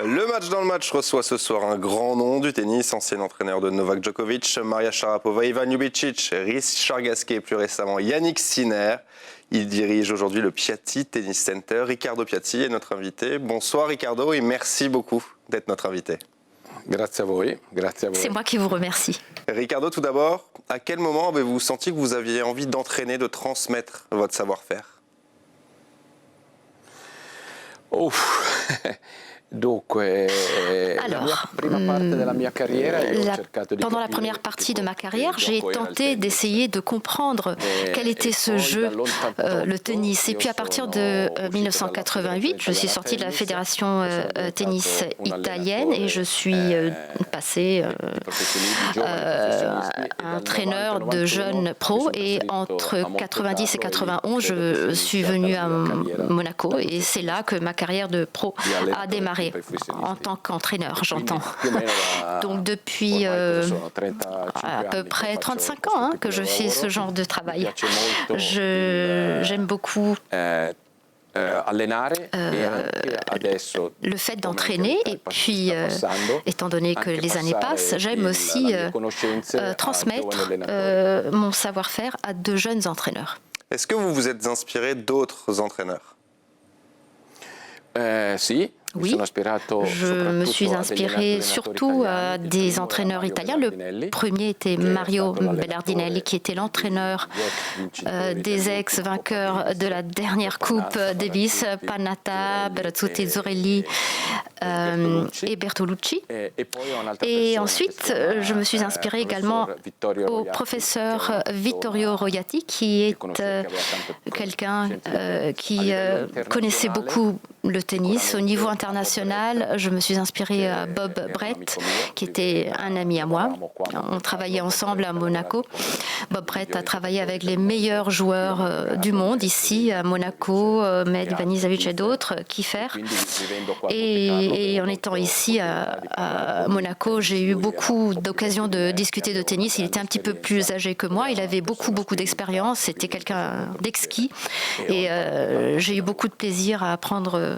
Le match dans le match reçoit ce soir un grand nom du tennis, ancien entraîneur de Novak Djokovic, Maria Sharapova, Ivan Ljubicic, Richard Gasquet et plus récemment Yannick Sinner. Il dirige aujourd'hui le Piatti Tennis Center. Riccardo Piatti est notre invité. Bonsoir Riccardo et merci beaucoup d'être notre invité. Grazie a voi. Grazie a voi. C'est moi qui vous remercie. Riccardo, tout d'abord, à quel moment avez-vous senti que vous aviez envie d'entraîner, de transmettre votre savoir-faire? Alors, pendant la première partie de ma carrière, j'ai tenté d'essayer de comprendre quel était ce jeu, le tennis. Et puis à partir de 1988, je suis sortie de la fédération tennis italienne et je suis passée entraîneur de jeunes pros. Et entre 90 et 91, je suis venue à Monaco et c'est là que ma carrière de pro a démarré. En tant qu'entraîneur, j'entends. Donc depuis à peu près 35 ans que je fais ce genre de travail. J'aime beaucoup le fait d'entraîner et puis, étant donné que les années passent, j'aime aussi transmettre mon savoir-faire à de jeunes entraîneurs. Est-ce que vous vous êtes inspiré d'autres entraîneurs? Oui, je me suis inspirée surtout à des entraîneurs italiens. Le premier était Mario Belardinelli, qui était l'entraîneur des ex-vainqueurs de la dernière Coupe Davis, Panatta, Berazzutti, Zorelli et Bertolucci. Et ensuite, je me suis inspirée également au professeur Vittorio Roiati, qui est quelqu'un qui connaissait beaucoup le tennis au niveau international. Je me suis inspirée à Bob Brett, qui était un ami à moi. On travaillait ensemble à Monaco. Bob Brett a travaillé avec les meilleurs joueurs du monde ici à Monaco, Med Ivanisevic et d'autres, Kiefer. Et en étant ici à Monaco, j'ai eu beaucoup d'occasions de discuter de tennis. Il était un petit peu plus âgé que moi. Il avait beaucoup d'expérience. C'était quelqu'un d'exquis. Et j'ai eu beaucoup de plaisir à apprendre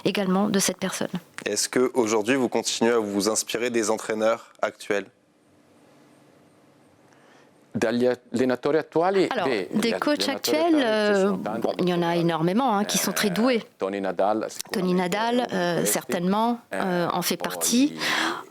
également de cette personne. Est-ce qu'aujourd'hui, vous continuez à vous inspirer des entraîneurs actuels? Alors, des coachs actuels, il y en a énormément qui sont très doués. Tony Nadal, certainement, en fait partie.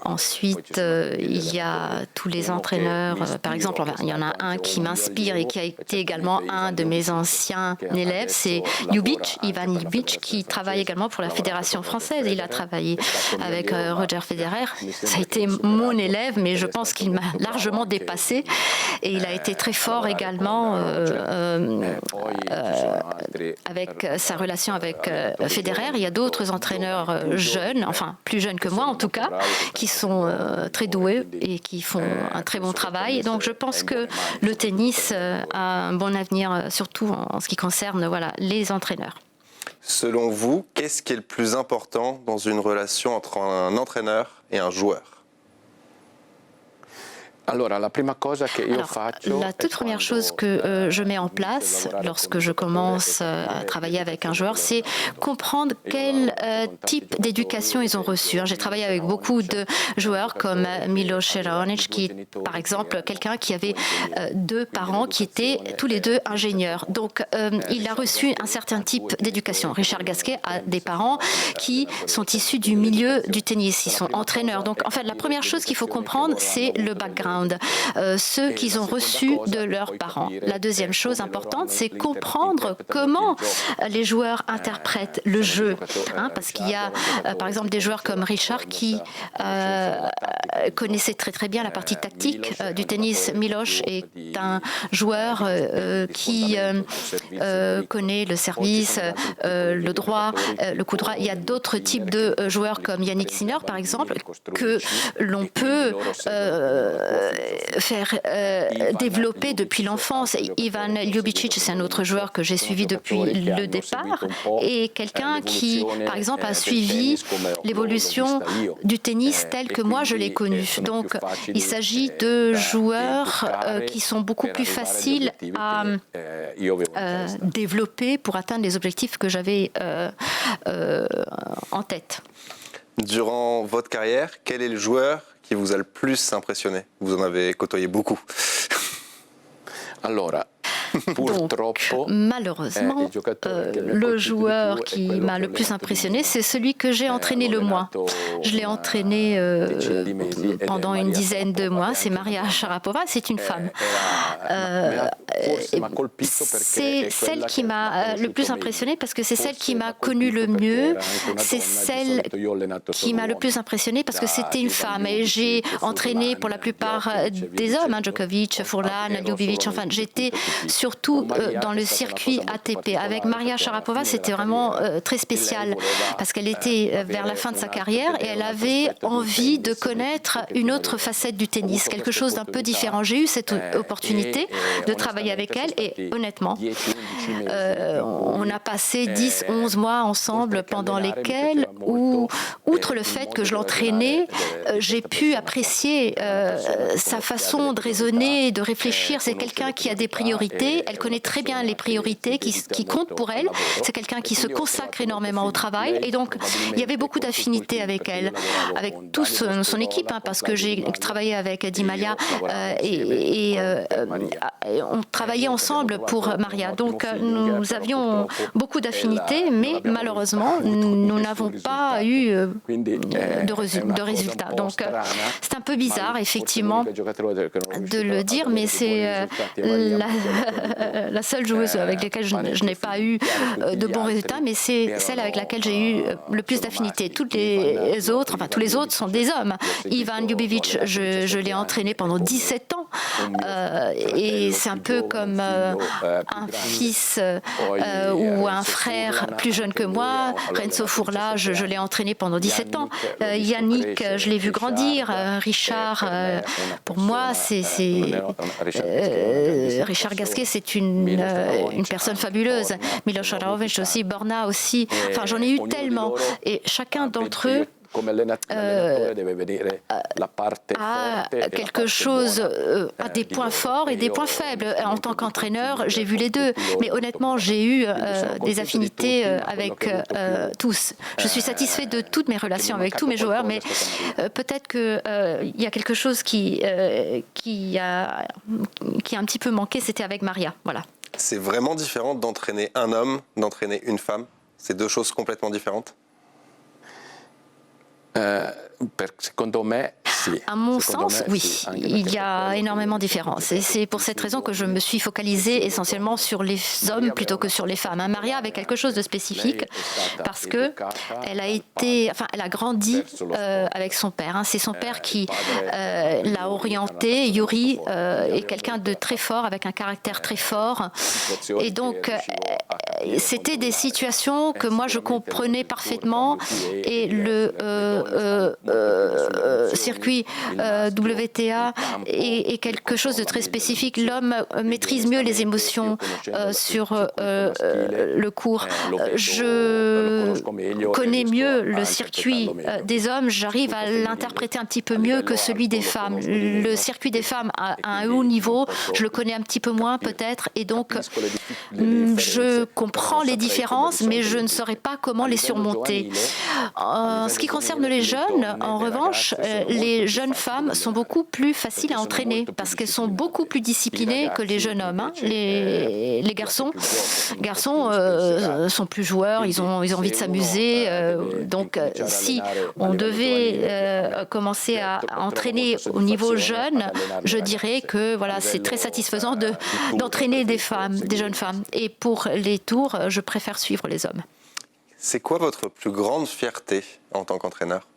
Ensuite, il y a tous les entraîneurs. Par exemple, il y en a un qui m'inspire et qui a été également un de mes anciens élèves, c'est Ljubic, Ivan Ljubic, qui travaille également pour la Fédération française. Il a travaillé avec Roger Federer. Ça a été mon élève, mais je pense qu'il m'a largement dépassé. Et il a été très fort également avec sa relation avec Federer. Il y a d'autres entraîneurs jeunes, enfin plus jeunes que moi en tout cas, qui sont très doués et qui font un très bon travail. Donc je pense que le tennis a un bon avenir, surtout en ce qui concerne les entraîneurs. Selon vous, qu'est-ce qui est le plus important dans une relation entre un entraîneur et un joueur? Alors, la toute première chose que je mets en place lorsque je commence à travailler avec un joueur, c'est comprendre quel type d'éducation ils ont reçu. J'ai travaillé avec beaucoup de joueurs comme Milos Raonic, qui est par exemple quelqu'un qui avait deux parents qui étaient tous les deux ingénieurs. Donc, il a reçu un certain type d'éducation. Richard Gasquet a des parents qui sont issus du milieu du tennis. Ils sont entraîneurs. Donc, en fait, la première chose qu'il faut comprendre, c'est le background. Ceux qu'ils ont reçus de leurs parents. La deuxième chose importante, c'est comprendre comment les joueurs interprètent le jeu. Parce qu'il y a, par exemple, des joueurs comme Richard qui connaissaient très bien la partie tactique du tennis. Milos est un joueur qui connaît le service, le droit, le coup droit. Il y a d'autres types de joueurs comme Yannick Sinner, par exemple, que l'on peut faire développer l'évoluer l'enfance. Ivan Ljubicic, c'est un autre joueur que j'ai suivi depuis le départ et quelqu'un qui, par exemple, a suivi l'évolution du tennis tel que moi je l'ai connu. Donc, il s'agit de joueurs qui sont beaucoup plus faciles à développer pour atteindre les objectifs que j'avais en tête. Durant votre carrière, quel est le joueur qui vous a le plus impressionné? Vous en avez côtoyé beaucoup. Allora, donc, malheureusement, le joueur qui m'a le plus impressionné, c'est celui que j'ai entraîné le moins. Je l'ai entraîné pendant une dizaine de mois. C'est Maria Sharapova, c'est une femme. C'est celle qui m'a le plus impressionné parce que c'est celle qui m'a connu le mieux. C'est celle qui m'a le plus impressionné parce que c'était une femme. Et j'ai entraîné pour la plupart des hommes, Djokovic, Furlan, Ljubicic, enfin j'étais surtout dans le circuit ATP. Avec Maria Sharapova, c'était vraiment très spécial parce qu'elle était vers la fin de sa carrière et elle avait envie de connaître une autre facette du tennis, quelque chose d'un peu différent. J'ai eu cette opportunité de travailler avec elle et honnêtement, on a passé 10-11 mois ensemble pendant lesquels, outre le fait que je l'entraînais, j'ai pu apprécier sa façon de raisonner, de réfléchir. C'est quelqu'un qui a des priorités, elle connaît très bien les priorités qui comptent pour elle, c'est quelqu'un qui se consacre énormément au travail et donc il y avait beaucoup d'affinités avec elle, avec toute son équipe, hein, parce que j'ai travaillé avec Di Maria et on travaillait ensemble pour Maria, donc nous avions beaucoup d'affinités, mais malheureusement nous n'avons pas eu de résultats, donc c'est un peu bizarre effectivement de le dire, mais c'est la seule joueuse avec laquelle je n'ai pas eu de bons résultats, mais c'est celle avec laquelle j'ai eu le plus d'affinités. Tous les autres sont des hommes. Ivan Ljubicic, je l'ai entraîné pendant 17 ans et c'est un peu comme un fils ou un frère plus jeune que moi. Renzo Furla, je l'ai entraîné pendant 17 ans. Yannick, je l'ai vu grandir. Richard, pour moi, Richard Gasquet, c'est une personne fabuleuse. Milos Raonic aussi, Borna aussi. Enfin, j'en ai eu tellement. Et chacun d'entre eux a quelque chose, a des points forts et des points faibles. En tant qu'entraîneur, j'ai vu les deux. Mais honnêtement, j'ai eu des affinités avec tous. Je suis satisfait de toutes mes relations avec tous mes joueurs, mais peut-être qu'il y a quelque chose qui a un petit peu manqué, c'était avec Maria. Voilà. C'est vraiment différent d'entraîner un homme, d'entraîner une femme? C'est deux choses complètement différentes? Secondo me, à mon sens, oui, il y a énormément de différences. Et c'est pour cette raison que je me suis focalisée essentiellement sur les hommes plutôt que sur les femmes. Maria avait quelque chose de spécifique parce que elle a grandi avec son père. C'est son père qui l'a orientée. Yuri est quelqu'un de très fort, avec un caractère très fort. Et donc, c'était des situations que moi je comprenais parfaitement. Et le circuit WTA est quelque chose de très spécifique. L'homme maîtrise mieux les émotions sur le court. Je connais mieux le circuit des hommes, j'arrive à l'interpréter un petit peu mieux que celui des femmes. Le circuit des femmes à un haut niveau, je le connais un petit peu moins peut-être, et donc je comprends les différences, mais je ne saurais pas comment les surmonter. En ce qui concerne les jeunes, en revanche, les jeunes femmes sont beaucoup plus faciles à entraîner parce qu'elles sont beaucoup plus disciplinées que les jeunes hommes. Les garçons sont plus joueurs, ils ont envie de s'amuser. Donc, si on devait commencer à entraîner au niveau jeune, je dirais que voilà, c'est très satisfaisant d'entraîner des jeunes femmes. Et pour les tours, je préfère suivre les hommes. C'est quoi votre plus grande fierté en tant qu'entraîneur ?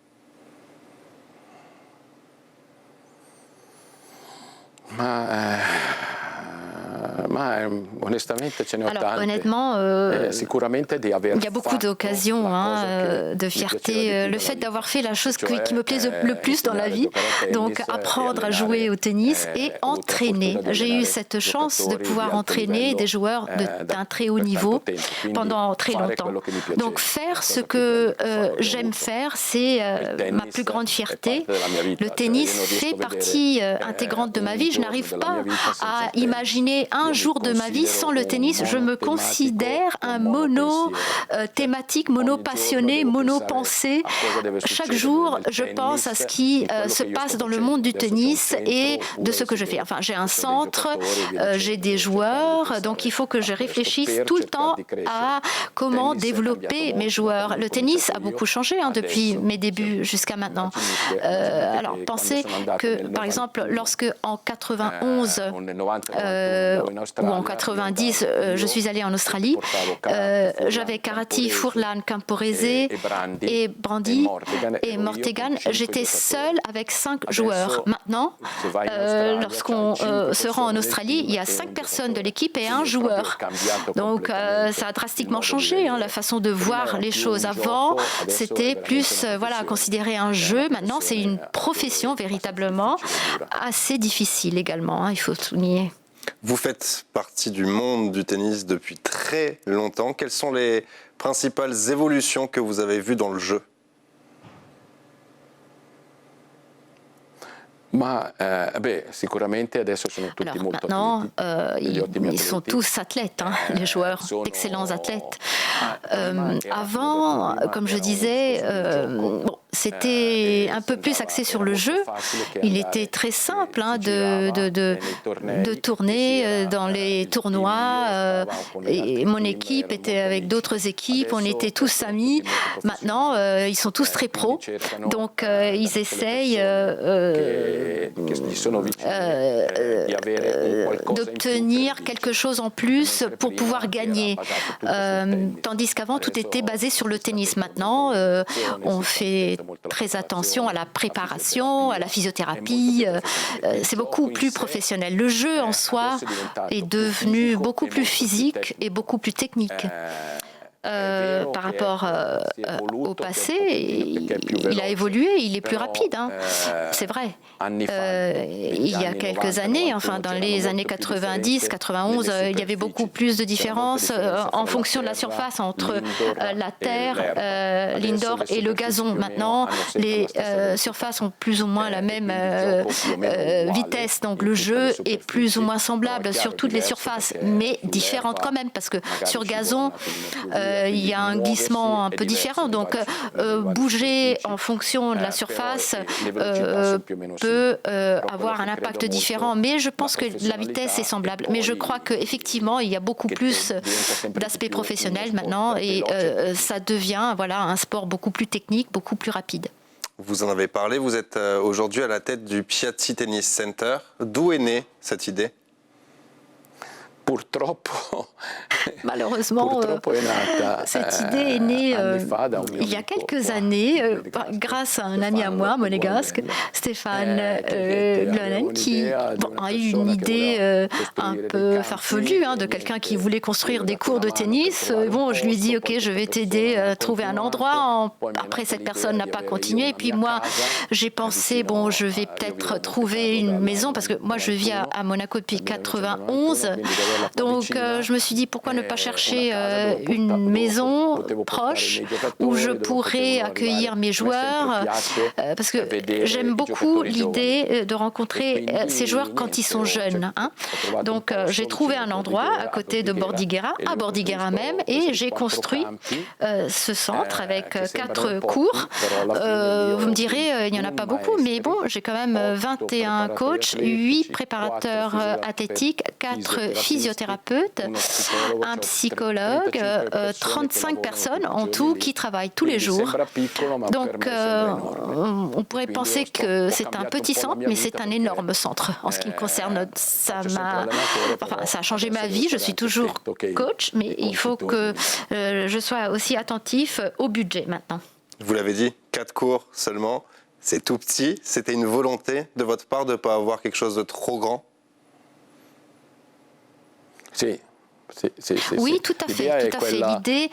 Alors honnêtement, il y a beaucoup d'occasions de fierté. Le fait d'avoir fait la chose qui me plaise le plus dans la vie, donc apprendre à jouer au tennis et entraîner. J'ai eu cette chance de pouvoir entraîner des joueurs d'un très haut niveau pendant très longtemps. Donc faire ce que j'aime faire, c'est ma plus grande fierté. Le tennis fait partie intégrante de ma vie. Je n'arrive pas à imaginer un jour jours de ma vie sans le tennis. Je me considère un monothématique, monopassionné, monopensé. Chaque jour, je pense à ce qui se passe dans le monde du tennis et de ce que je fais. Enfin, j'ai un centre, j'ai des joueurs, donc il faut que je réfléchisse tout le temps à comment développer mes joueurs. Le tennis a beaucoup changé depuis mes débuts jusqu'à maintenant. Alors, pensez que, par exemple, lorsque en 91 ou en 90, je suis allée en Australie, j'avais Karati, Furlan, Camporese et Brandi et Mortegan. J'étais seule avec 5 joueurs. Maintenant, lorsqu'on se rend en Australie, il y a 5 personnes de l'équipe et 1 joueur. Donc, ça a drastiquement changé, la façon de voir les choses. Avant, c'était plus considéré un jeu. Maintenant, c'est une profession véritablement assez difficile également, il faut souligner. Vous faites partie du monde du tennis depuis très longtemps. Quelles sont les principales évolutions que vous avez vues dans le jeu ? Alors maintenant, ils sont tous athlètes, les joueurs, d'excellents athlètes. Avant, comme je disais, c'était un peu plus axé sur le jeu. Il était très simple de tourner dans les tournois. Et mon équipe était avec d'autres équipes, on était tous amis. Maintenant, ils sont tous très pros, donc ils essayent d'obtenir quelque chose en plus pour pouvoir gagner. Tandis qu'avant, tout était basé sur le tennis. Maintenant, on fait très attention à la préparation, à la physiothérapie. C'est beaucoup plus professionnel. Le jeu en soi est devenu beaucoup plus physique et beaucoup plus technique. Par rapport au passé, il a évolué, il est plus rapide, c'est vrai. Il y a quelques années, dans les années 90, 91, il y avait beaucoup plus de différences en fonction de la surface entre la terre, l'indoor et le gazon. Maintenant, les surfaces ont plus ou moins la même vitesse, donc le jeu est plus ou moins semblable sur toutes les surfaces, mais différente quand même, parce que sur gazon, il y a un glissement un peu différent, donc bouger en fonction de la surface peut avoir un impact différent, mais je pense que la vitesse est semblable. Mais je crois qu'effectivement, il y a beaucoup plus d'aspects professionnels maintenant et ça devient un sport beaucoup plus technique, beaucoup plus rapide. Vous en avez parlé, vous êtes aujourd'hui à la tête du Piatti Tennis Center. D'où est née cette idée ? Malheureusement, cette idée est née il y a quelques années grâce à un ami à moi, monégasque, Stéphane Glonen, qui a eu une idée un peu farfelue de quelqu'un qui voulait construire des cours de tennis. Je lui ai dit, OK, je vais t'aider à trouver un endroit. Après, cette personne n'a pas continué. Et puis moi, j'ai pensé, je vais peut-être trouver une maison, parce que moi, je vis à Monaco depuis 91. Donc, je me suis dit, pourquoi ne pas chercher une maison proche où je pourrais accueillir mes joueurs, parce que j'aime beaucoup l'idée de rencontrer ces joueurs quand ils sont jeunes. Donc, j'ai trouvé un endroit à côté de Bordighera, à Bordighera même, et j'ai construit ce centre avec 4 cours. Vous me direz, il n'y en a pas beaucoup, mais j'ai quand même 21 coachs, 8 préparateurs athlétiques, 4 physiothérapeutes, un psychologue, 35 personnes en tout qui travaillent tous les jours. Donc, on pourrait penser que c'est un petit centre, mais c'est un énorme centre. En ce qui me concerne, ça a changé ma vie. Je suis toujours coach, mais il faut que je sois aussi attentif au budget maintenant. Vous l'avez dit, 4 cours seulement, c'est tout petit. C'était une volonté de votre part de ne pas avoir quelque chose de trop grand ? Oui, tout à fait. L'idée,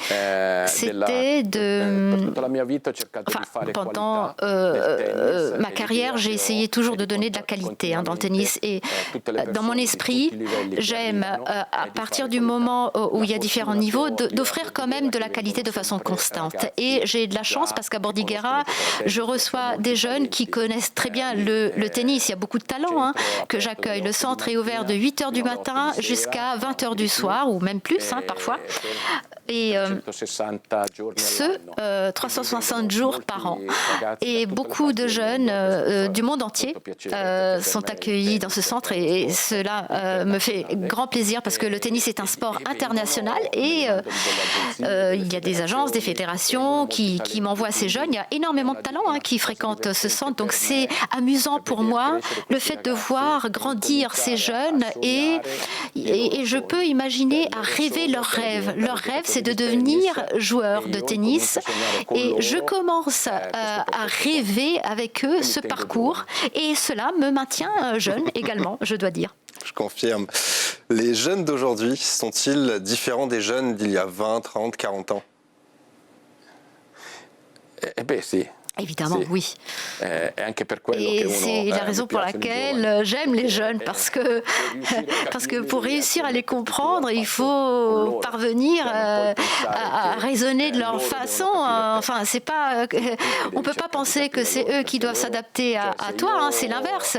c'était pendant ma carrière, j'ai essayé toujours de donner de la qualité dans le tennis. Et dans mon esprit, j'aime, à partir du moment où il y a différents niveaux, d'offrir quand même de la qualité de façon constante. Et j'ai de la chance parce qu'à Bordighera, je reçois des jeunes qui connaissent très bien le tennis. Il y a beaucoup de talents que j'accueille. Le centre est ouvert de 8h du matin jusqu'à 20h du soir, ou même plus parfois. Et 360 jours par an. Et beaucoup de jeunes du monde entier sont accueillis dans ce centre et cela me fait grand plaisir parce que le tennis est un sport international et il y a des agences, des fédérations qui m'envoient ces jeunes. Il y a énormément de talents qui fréquentent ce centre. Donc c'est amusant pour moi le fait de voir grandir ces jeunes et je peux imaginer à rêver leurs rêves. Leur rêve, c'est de devenir joueur de tennis et je commence à rêver avec eux ce parcours et cela me maintient jeune également, je dois dire. Je confirme. Les jeunes d'aujourd'hui sont-ils différents des jeunes d'il y a 20, 30, 40 ans? Eh bien, si. Évidemment, oui. Et c'est la raison pour laquelle j'aime les jeunes, parce que pour réussir à les comprendre, il faut parvenir à raisonner de leur façon. Enfin, c'est pas, on ne peut pas penser que c'est eux qui doivent s'adapter à toi, c'est l'inverse.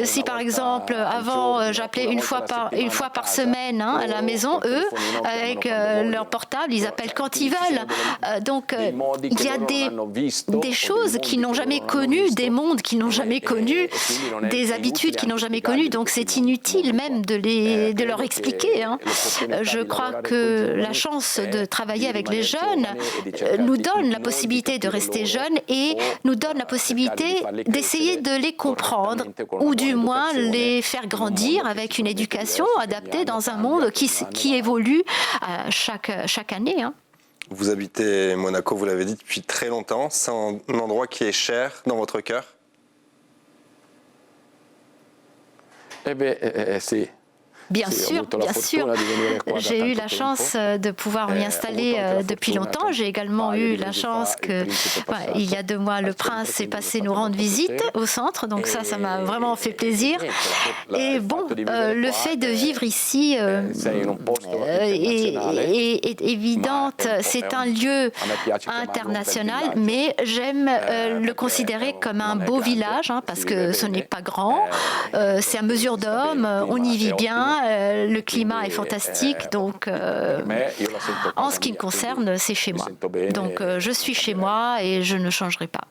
Si par exemple, avant, j'appelais une fois par semaine à la maison, eux, avec leur portable, ils appellent quand ils veulent. Donc, il y a des choses qu'ils n'ont jamais connues, des mondes qu'ils n'ont jamais connus, des habitudes qu'ils n'ont jamais connues. Donc c'est inutile même de leur expliquer. Je crois que la chance de travailler avec les jeunes nous donne la possibilité de rester jeunes et nous donne la possibilité d'essayer de les comprendre ou du moins les faire grandir avec une éducation adaptée dans un monde qui évolue chaque année. Vous habitez Monaco, vous l'avez dit, depuis très longtemps. C'est un endroit qui est cher dans votre cœur? Eh bien, c'est... Bien sûr. J'ai eu la chance de pouvoir m'y installer depuis longtemps. J'ai également eu la chance que, il y a 2 mois, le prince est passé nous rendre visite au centre. Donc ça m'a vraiment fait plaisir. Et bon, le fait de vivre ici est évidente. C'est un lieu international, mais j'aime le considérer comme un beau village, parce que ce n'est pas grand. C'est à mesure d'homme. On y vit bien. Le climat est fantastique, donc en ce qui me concerne, c'est chez moi. Donc je suis chez moi et je ne changerai pas.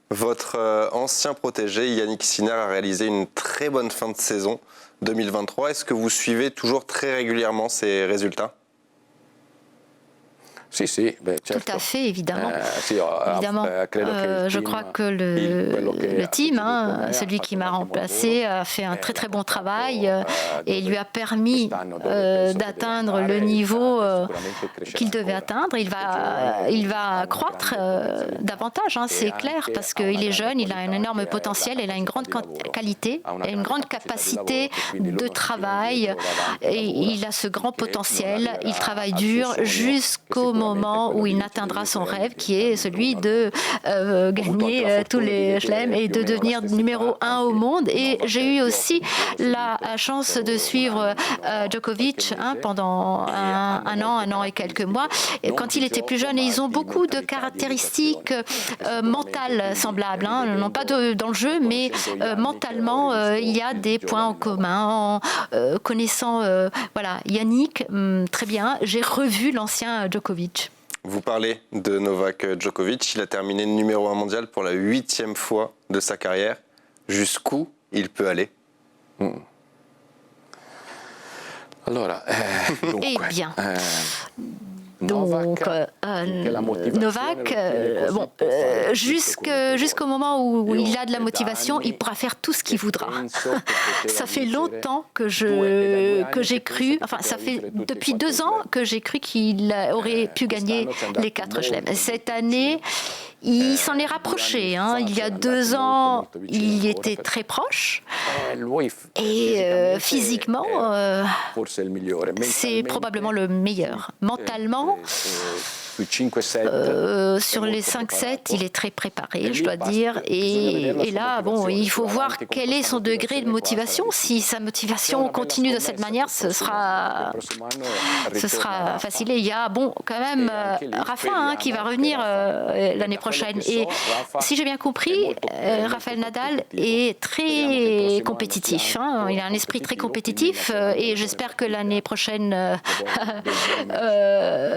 Votre ancien protégé, Yannick Sinner, a réalisé une très bonne fin de saison 2023. Est-ce que vous suivez toujours très régulièrement ces résultats? Tout à fait, évidemment. Je crois que le team, celui qui m'a remplacé, a fait un très très bon travail et lui a permis d'atteindre le niveau qu'il devait atteindre. Il va croître davantage, c'est clair, parce qu'il est jeune, il a un énorme potentiel, il a une grande qualité, une grande capacité de travail et il a ce grand potentiel. Il travaille dur jusqu'au moment où il atteindra son rêve, qui est celui de gagner tous les chelems et de devenir numéro 1 au monde. Et j'ai eu aussi la chance de suivre Djokovic pendant un an et quelques mois, quand il était plus jeune. Et ils ont beaucoup de caractéristiques mentales semblables, non pas dans le jeu, mais mentalement, il y a des points en commun. En connaissant Yannick, très bien, j'ai revu l'ancien Djokovic. Vous parlez de Novak Djokovic, il a terminé numéro 1 mondial pour la 8e fois de sa carrière. Jusqu'où il peut aller? Eh bien, Donc, Novak, jusqu'au moment où il a de la motivation, il pourra faire tout ce qu'il voudra. Ça fait longtemps que j'ai cru, enfin, ça fait depuis 2 ans que j'ai cru qu'il aurait pu gagner les 4 chelems. Cette année, il s'en est rapproché. Il y a 2 ans, il était très proche. Et physiquement, c'est probablement le meilleur. Mentalement, sur les 5-7, il est très préparé, je dois dire. Et là, bon, il faut voir quel est son degré de motivation. Si sa motivation continue de cette manière, ce sera facile. Et il y a, bon, quand même, Rafa qui va revenir l'année prochaine. Et si j'ai bien compris, Rafael Nadal est très compétitif. Il a un esprit très compétitif et j'espère que l'année prochaine,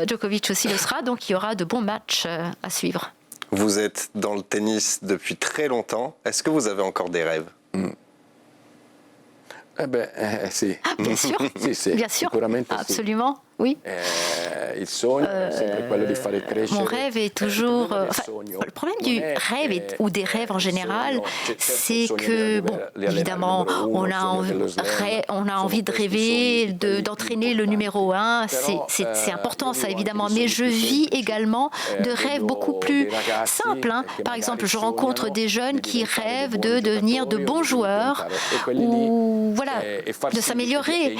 Djokovic aussi le sera. Donc il y aura de bons matchs à suivre. Vous êtes dans le tennis depuis très longtemps. Est-ce que vous avez encore des rêves? Si. Bien sûr, bien sûr, absolument. Oui. Mon rêve est toujours... le problème du rêve ou des rêves en général, c'est que, bon, évidemment, on a envie de rêver, d'entraîner le numéro 1. C'est important, ça, évidemment. Mais je vis également de rêves beaucoup plus simples. Par exemple, je rencontre des jeunes qui rêvent de devenir de bons joueurs ou, voilà, de s'améliorer.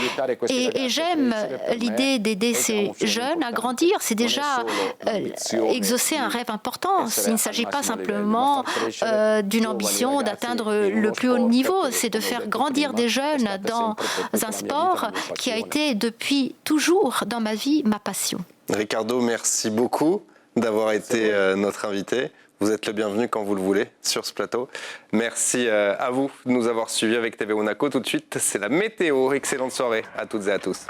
Et j'aime l'idée d'aider ces jeunes à grandir. C'est déjà exaucer un rêve important. Il ne s'agit pas simplement d'une ambition d'atteindre le plus haut niveau. C'est de faire grandir des jeunes dans un sport qui a été depuis toujours dans ma vie ma passion. Ricardo, merci beaucoup d'avoir été notre invité. Vous êtes le bienvenu quand vous le voulez sur ce plateau. Merci à vous de nous avoir suivis avec TV Monaco. Tout de suite, c'est la météo. Excellente soirée à toutes et à tous.